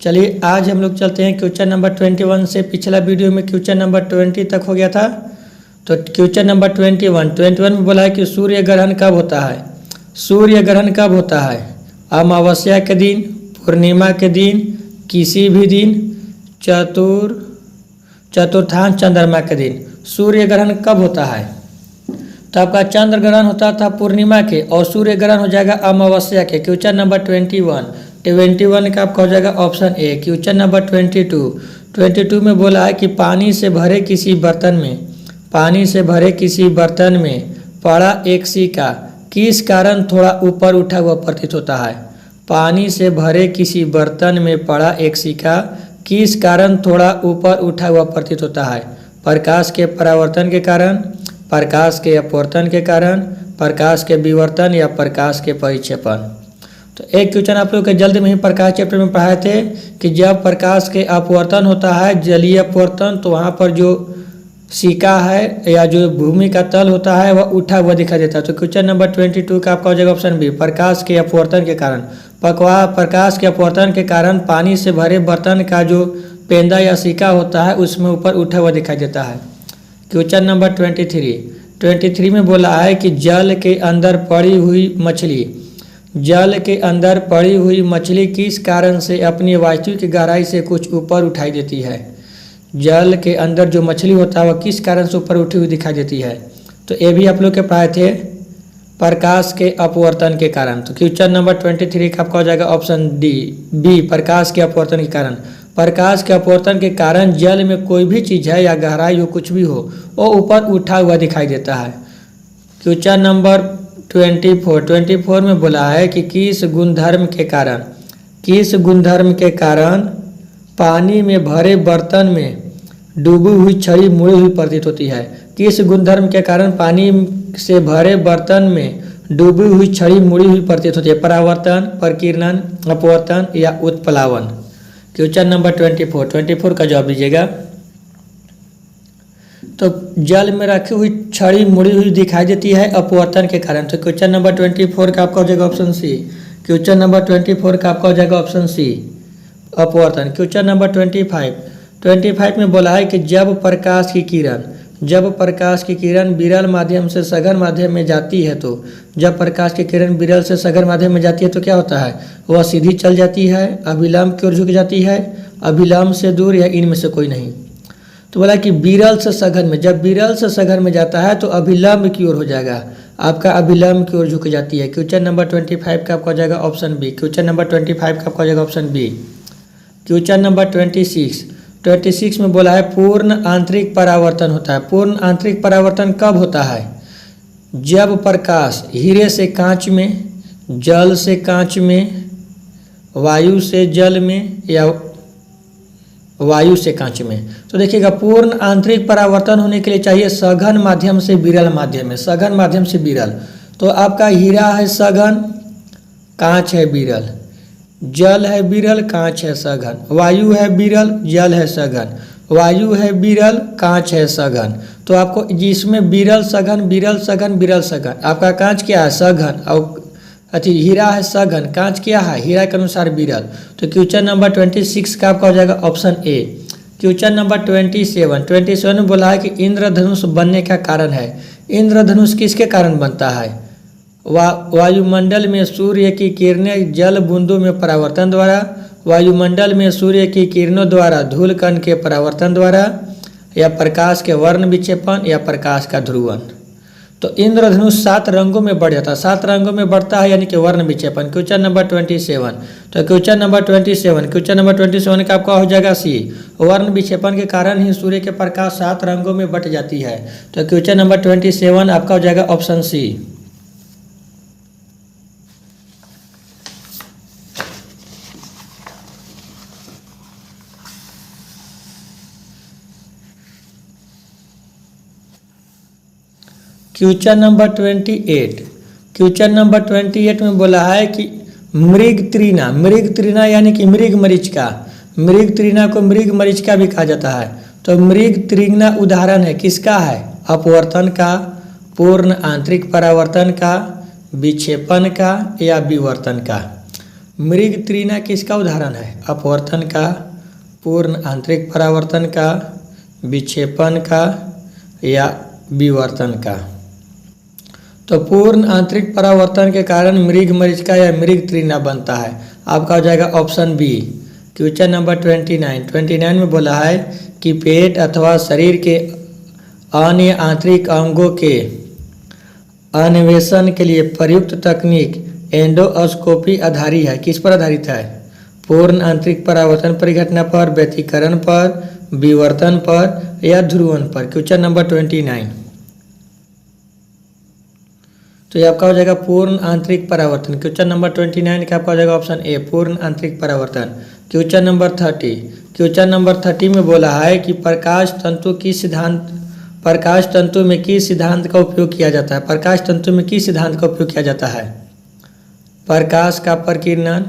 चलिए आज हम लोग चलते हैं क्वेश्चन नंबर 21 से। पिछला वीडियो में क्वेश्चन नंबर 20 तक हो गया था। तो क्वेश्चन नंबर 21 में बोला है कि सूर्य ग्रहण कब होता है। सूर्य ग्रहण कब होता है? अमावस्या के दिन, पूर्णिमा के दिन, किसी भी दिन, चतुर्थांश चंद्रमा के दिन। सूर्य ग्रहण कब होता है? तो आपका चंद्र ग्रहण होता था पूर्णिमा के और सूर्य ग्रहण हो जाएगा अमावस्या के। क्वेश्चन नंबर 21 का आपका हो जाएगा ऑप्शन ए। क्वेश्चन नंबर 22 में बोला है कि पानी से भरे किसी बर्तन में पड़ा एक सिक्का किस कारण थोड़ा ऊपर उठा हुआ प्रतीत होता है। पानी से भरे किसी बर्तन में पड़ा एक सिक्का किस कारण थोड़ा ऊपर उठा हुआ प्रतीत होता है। प्रकाश के परावर्तन के कारण, प्रकाश के अपवर्तन के कारण, प्रकाश के विवर्तन या प्रकाश के परिक्षेपण। तो एक क्वेश्चन आप लोग के जल्द में ही प्रकाश चैप्टर में पढ़ाए थे कि जब प्रकाश के अपवर्तन होता है, जलीय अपवर्तन, तो वहाँ पर जो सिक्का है या जो भूमि का तल होता है वह उठा हुआ दिखाई देता है। तो क्वेश्चन नंबर 22 का आपका हो जाएगा ऑप्शन बी, प्रकाश के अपवर्तन के कारण। प्रकाश के अपवर्तन के कारण पानी से भरे बर्तन का जो पेंदा या सिक्का होता है उसमें ऊपर उठा हुआ दिखाई देता है। क्वेश्चन नंबर 23 में बोला है कि जल के अंदर पड़ी हुई मछली किस कारण से अपनी वास्तविक गहराई से कुछ ऊपर उठाई देती है। जल के अंदर जो मछली होता है वह किस कारण से ऊपर उठी हुई दिखाई देती है। तो ये भी आप लोग के पढ़ाए थे, प्रकाश के अपवर्तन के कारण। तो क्वेश्चन नंबर 23 का आपका हो जाएगा ऑप्शन बी, प्रकाश के अपवर्तन के कारण। प्रकाश के अपवर्तन के कारण जल में कोई भी चीज़ है या गहराई हो, कुछ भी हो, वो ऊपर उठा हुआ दिखाई देता है। क्वेश्चन नंबर 24 में बोला है कि किस गुणधर्म के कारण पानी में भरे बर्तन में डूबी हुई छड़ी मुड़ी हुई प्रतीत होती है। किस गुणधर्म के कारण पानी से भरे बर्तन में डूबी हुई छड़ी मुड़ी हुई प्रतीत होती है। परावर्तन, प्रकीर्णन, अपवर्तन या उत्प्लावन। क्वेश्चन नंबर 24 का जवाब दीजिएगा। तो जल में रखी हुई छड़ी मुड़ी हुई दिखाई देती है अपवर्तन के कारण। तो क्वेश्चन नंबर 24 का आपका हो जाएगा ऑप्शन सी। क्वेश्चन नंबर 24 का आपका हो जाएगा ऑप्शन सी, अपवर्तन। क्वेश्चन नंबर 25 में बोला है कि जब प्रकाश की किरण विरल माध्यम से सघन माध्यम में जाती है तो क्या होता है? वह सीधी चल जाती है, अभिलंब की ओर झुक जाती है, अभिलंब से दूर या इनमें से कोई नहीं। तो बोला कि विरल से सघन में, जब विरल से सघन में जाता है तो अभिलंब की ओर हो जाएगा, आपका अभिलंब की ओर झुक जाती है। क्वेश्चन नंबर 25 का आपका हो जाएगा ऑप्शन बी। क्वेश्चन नंबर 25 का आपका हो जाएगा ऑप्शन बी। क्वेश्चन नंबर 26 में बोला है पूर्ण आंतरिक परावर्तन होता है। पूर्ण आंतरिक परावर्तन कब होता है? जब प्रकाश हीरे से कांच में, जल से कांच में, वायु से जल में या वायु से कांच में। तो देखिएगा पूर्ण आंतरिक परावर्तन होने के लिए चाहिए सघन माध्यम से विरल माध्यम में, सघन माध्यम से विरल। तो आपका हीरा है सघन, कांच है विरल, जल है विरल, कांच है सघन, वायु है विरल, जल है सघन, वायु है विरल, कांच है सघन। तो आपको जिसमें विरल सघन, विरल सघन, विरल सघन, आपका कांच क्या है? सघन। और हीरा है सघन, कांच क्या है? हीरा के अनुसार विरल। तो क्वेश्चन नंबर 26 का आपका हो जाएगा ऑप्शन ए। क्वेश्चन नंबर 27 में बोला है कि इंद्रधनुष बनने का कारण है। इंद्रधनुष किसके कारण बनता है? वायुमंडल में सूर्य की किरणें जल बूंदों में परावर्तन द्वारा, वायुमंडल में सूर्य की किरणों द्वारा धूल कण के परावर्तन द्वारा, या प्रकाश के वर्ण विक्षेपण या प्रकाश का ध्रुवण। तो इंद्रधनुष 7 रंगों में बढ़ जाता है, 7 रंगों में बढ़ता है, यानी कि वर्ण विक्षेपण। Question number 27। तो क्वेश्चन नंबर 27 का आपका हो जाएगा सी, वर्ण विक्षेपण के कारण ही सूर्य के प्रकाश 7 रंगों में बट जाती है। तो क्वेश्चन नंबर 27 आपका हो जाएगा ऑप्शन सी। क्वेश्चन नंबर 28 में बोला है कि मृग तृणा यानी कि मृग तृणा को मृग मरीचिका भी कहा जाता है। तो मृग तृणा उदाहरण है किसका है? अपवर्तन का, पूर्ण आंतरिक परावर्तन का, विक्षेपण का या विवर्तन का। मृग त्रिना किसका उदाहरण है? अपवर्तन का, पूर्ण आंतरिक परावर्तन का, विक्षेपण का या विवर्तन का? तो पूर्ण आंतरिक परावर्तन के कारण मृग मरीचिका या मृग त्रिना बनता है। आपका हो जाएगा ऑप्शन बी। क्वेश्चन नंबर 29 में बोला है कि पेट अथवा शरीर के अन्य आंतरिक अंगों के अन्वेषण के लिए प्रयुक्त तकनीक एंडोस्कोपी आधारित है। किस पर आधारित है? पूर्ण आंतरिक परावर्तन परिघटना पर, व्यतिकरण पर, विवर्तन पर या ध्रुवण पर? Question number 29। तो ये आपका हो जाएगा पूर्ण आंतरिक परावर्तन। क्वेश्चन नंबर 29 का आपका हो जाएगा ऑप्शन ए, पूर्ण आंतरिक परावर्तन। क्वेश्चन नंबर 30 में बोला है कि प्रकाश तंतु में किस सिद्धांत का उपयोग किया जाता है? प्रकाश तंतु में किस सिद्धांत का उपयोग किया जाता है? प्रकाश का प्रकीर्णन,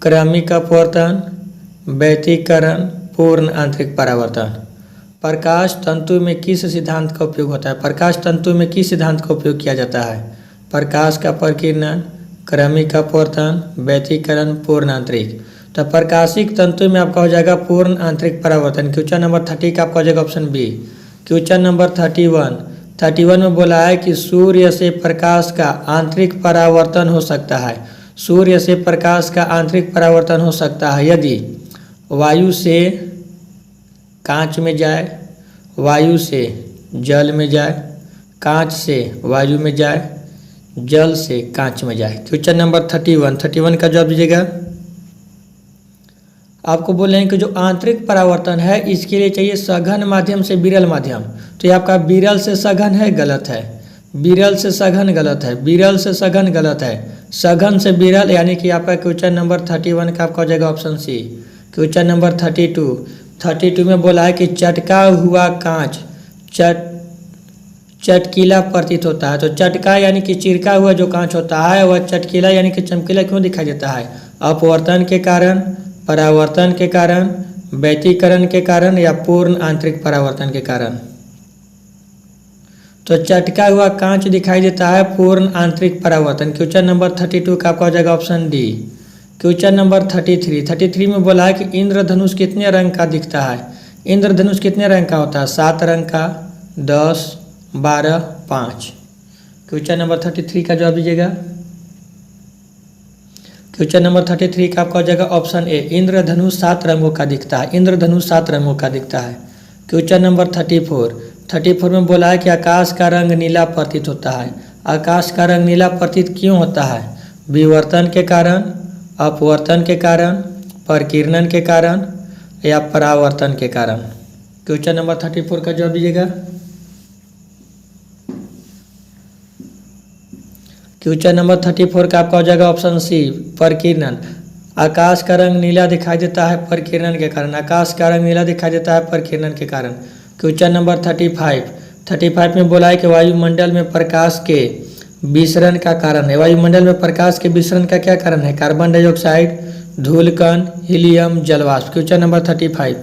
क्रमिक अपवर्तन, व्यतिकरण, पूर्ण आंतरिक परावर्तन। प्रकाश तंतु में किस सिद्धांत का उपयोग होता है? प्रकाश तंतु में किस सिद्धांत का उपयोग किया जाता है? प्रकाश का प्रकीर्णन, क्रमिक अपवर्तन, व्यतिकरण, पूर्ण आंतरिक। तो प्रकाशिक तंतु में आपका हो जाएगा पूर्ण आंतरिक परावर्तन। क्वेश्चन नंबर 30 का आपका हो जाएगा ऑप्शन बी। क्वेश्चन नंबर 31 में बोला है कि सूर्य से प्रकाश का आंतरिक परावर्तन हो सकता है। सूर्य से प्रकाश का आंतरिक परावर्तन हो सकता है यदि वायु से कांच में जाए, वायु से जल में जाए, कांच से वायु में जाए, जल से कांच में जाए। क्वेश्चन नंबर 31 का जवाब दीजिएगा। आपको बोल रहे हैं कि जो आंतरिक परावर्तन है इसके लिए चाहिए सघन माध्यम से विरल माध्यम। तो ये आपका विरल से सघन है, गलत है। विरल से सघन गलत है। विरल से सघन गलत है। सघन से विरल यानी कि आपका क्वेश्चन नंबर 31 का आपका हो जाएगा ऑप्शन सी। क्वेश्चन नंबर 32 में बोला है कि चटका हुआ कांच चटकीला प्रतीत होता है। तो चटका यानी कि चिरका हुआ जो कांच होता है वह चटकीला यानी कि चमकीला क्यों दिखाई देता है? अपवर्तन के कारण, परावर्तन के कारण, व्यतिकरण के कारण या पूर्ण आंतरिक परावर्तन के कारण? तो चटका हुआ कांच दिखाई देता है पूर्ण आंतरिक परावर्तन। क्वेश्चन नंबर 32 का आपका हो जाएगा ऑप्शन डी। क्वेश्चन नंबर 33 में बोला है कि इंद्रधनुष कितने रंग का दिखता है? इंद्रधनुष कितने रंग का होता है? 7 रंग का, 10, 12, 5। क्वेश्चन नंबर 33 का जवाब दीजिएगा। क्वेश्चन नंबर 33 का आपका हो जाएगा ऑप्शन ए, इंद्रधनुष 7 रंगों का दिखता है। इंद्रधनुष 7 रंगों का दिखता है। क्वेश्चन नंबर 34 में बोला है कि आकाश का रंग नीला प्रतीत होता है। आकाश का रंग नीला प्रतीत क्यों होता है? विवर्तन के कारण, अपवर्तन के कारण, प्रकीर्णन के कारण या परावर्तन के कारण? क्वेश्चन नंबर 34 का जवाब दीजिएगा। क्वेश्चन नंबर 34 का आपका हो जाएगा ऑप्शन सी, प्रकीर्णन। आकाश का रंग नीला दिखाई देता है प्रकीर्णन के कारण। आकाश का रंग नीला दिखाई देता है प्रकीर्णन के कारण। क्वेश्चन नंबर 35 में बोला है कि वायुमंडल में प्रकाश के विसरण का कारण है। वायुमंडल में प्रकाश के विसरण का क्या कारण है? कार्बन डाइऑक्साइड, धूलकण, हीलियम, जलवाष्प। Question number 35।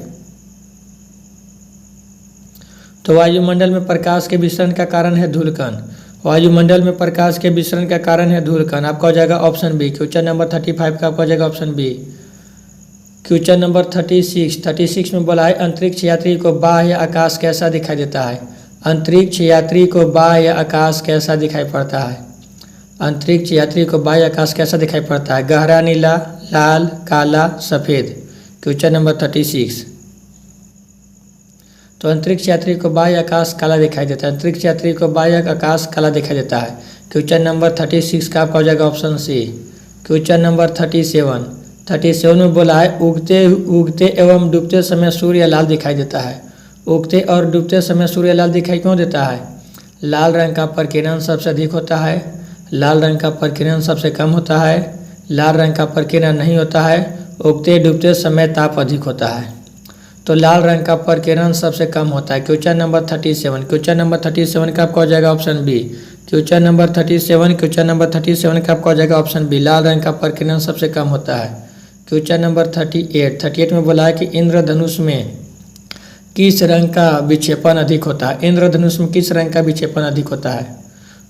तो वायुमंडल में प्रकाश के विसरण का कारण है धूलकण। वायुमंडल में प्रकाश के विसरण का कारण है धूलकण। आपका हो जाएगा ऑप्शन बी। क्वेश्चन नंबर 35 का आपका हो जाएगा ऑप्शन बी। क्वेश्चन नंबर 36 में बोला है अंतरिक्ष यात्री को बाह्य आकाश कैसा दिखाई देता है? अंतरिक्ष यात्री को बाह्य आकाश कैसा दिखाई पड़ता है? अंतरिक्ष यात्री को बाह्य आकाश कैसा दिखाई पड़ता है? गहरा नीला, लाल, काला, सफ़ेद। Question number 36। तो अंतरिक्ष यात्री को बाह्य आकाश काला दिखाई देता है। अंतरिक्ष यात्री को बाह्य आकाश काला दिखाई देता है। क्वेश्चन नंबर 36 का आपका हो जाएगा ऑप्शन सी। क्वेश्चन नंबर 37 में बोला है उगते एवं डूबते समय सूर्य लाल दिखाई देता है। उगते और डूबते समय सूर्य लाल दिखाई क्यों देता है? लाल रंग का प्रकीर्णन सबसे अधिक होता है, लाल रंग का प्रकीर्णन सबसे कम होता है, लाल रंग का प्रकीर्णन नहीं होता है, उगते डूबते समय ताप अधिक होता है। तो लाल रंग का प्रकीर्णन सबसे कम होता है। क्वेश्चन नंबर 37 का आपका हो जाएगा ऑप्शन बी। क्वेश्चन नंबर 37 का आपका हो जाएगा ऑप्शन बी। लाल रंग का प्रकीर्णन सबसे कम होता है। क्वेश्चन नंबर 38 में बोला है कि इंद्रधनुष में किस रंग का विक्षेपण अधिक होता है? इंद्रधनुष में किस रंग का विक्षेपण अधिक होता है?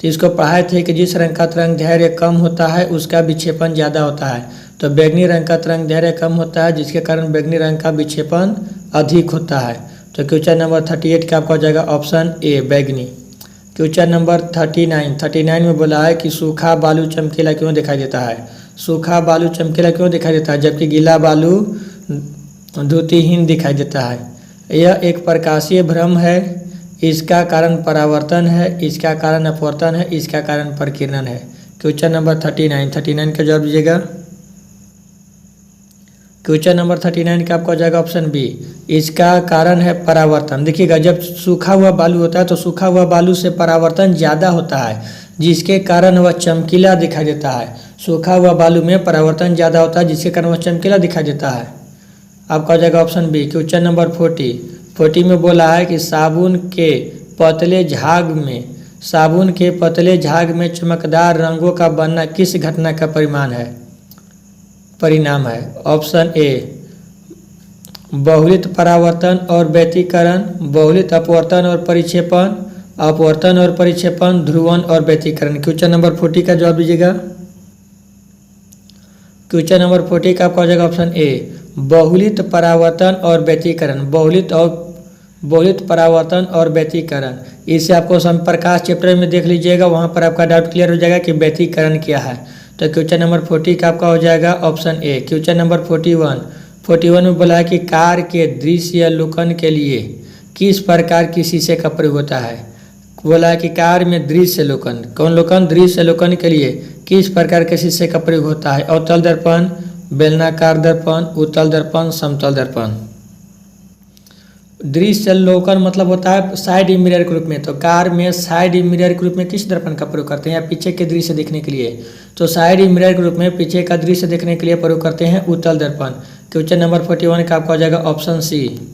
तो इसको पढ़ाए थे कि जिस रंग का तरंग दैर्घ्य कम होता है उसका विक्षेपण ज़्यादा होता है। तो बैगनी रंग का तरंग दैर्घ्य कम होता है, जिसके कारण बैगनी रंग का विक्षेपण अधिक होता है। तो क्वेश्चन नंबर 38 का आपका हो जाएगा ऑप्शन ए बैगनी। क्वेश्चन नंबर 39 में बोला है कि सूखा बालू चमकीला क्यों दिखाई देता है। सूखा बालू चमकीला क्यों दिखाई देता है जबकि गीला बालू द्युतिहीन दिखाई देता है। यह एक प्रकाशीय भ्रम है। इसका कारण परावर्तन है, इसका कारण अपवर्तन है, इसका कारण प्रकीर्णन है। क्वेश्चन नंबर 39 का जवाब दीजिएगा। क्वेश्चन नंबर 39 का आपका हो जाएगा ऑप्शन बी, इसका कारण है परावर्तन। देखिएगा, जब सूखा हुआ बालू होता है तो सूखा हुआ बालू से परावर्तन ज़्यादा होता है, जिसके कारण वह चमकीला दिखाई देता है। सूखा हुआ बालू में परावर्तन ज़्यादा होता है, जिसके कारण वह चमकीला दिखाई देता है। आपका हो जाएगा ऑप्शन बी। क्वेश्चन नंबर 40 में बोला है कि साबुन के पतले झाग में चमकदार रंगों का बनना किस घटना का परिणाम है। ऑप्शन ए बहुलित परावर्तन और व्यतिकरण, बहुलित अपवर्तन और परिक्षेपण, अपवर्तन और परिक्षेपण, ध्रुवण और व्यतिकरण। क्वेश्चन नंबर 40 का जवाब दीजिएगा। क्वेश्चन नंबर 40 का आपका हो जाएगा ऑप्शन ए बहुलित परावर्तन और व्यतिकरण, बहुलित परावर्तन और व्यतिकरण। इसे आपको संप्रकाश चैप्टर में देख लीजिएगा, वहाँ पर आपका डाउट क्लियर हो जाएगा कि व्यतिकरण क्या है। तो क्वेश्चन नंबर 40 का आपका हो जाएगा ऑप्शन ए। क्वेश्चन नंबर 41 में बोला है कि कार के दृश्यावलोकन के लिए किस प्रकार की शीशे का प्रयोग होता है। बोला है कि कार में दृश्यावलोकन के लिए किस प्रकार के शीशे का प्रयोग होता है। अवतल दर्पण, बेलनाकार दर्पण, उत्तल दर्पण, समतल दर्पण। दृश्यावलोकन मतलब होता है साइड मिरर के रूप में। तो कार में साइड मिरर के रूप में किस दर्पण का प्रयोग करते हैं, या पीछे के दृश्य देखने के लिए। तो साइड मिरर के रूप में पीछे का दृश्य देखने के लिए प्रयोग करते हैं उत्तल दर्पण। क्वेश्चन नंबर 41 का आपका हो जाएगा ऑप्शन सी।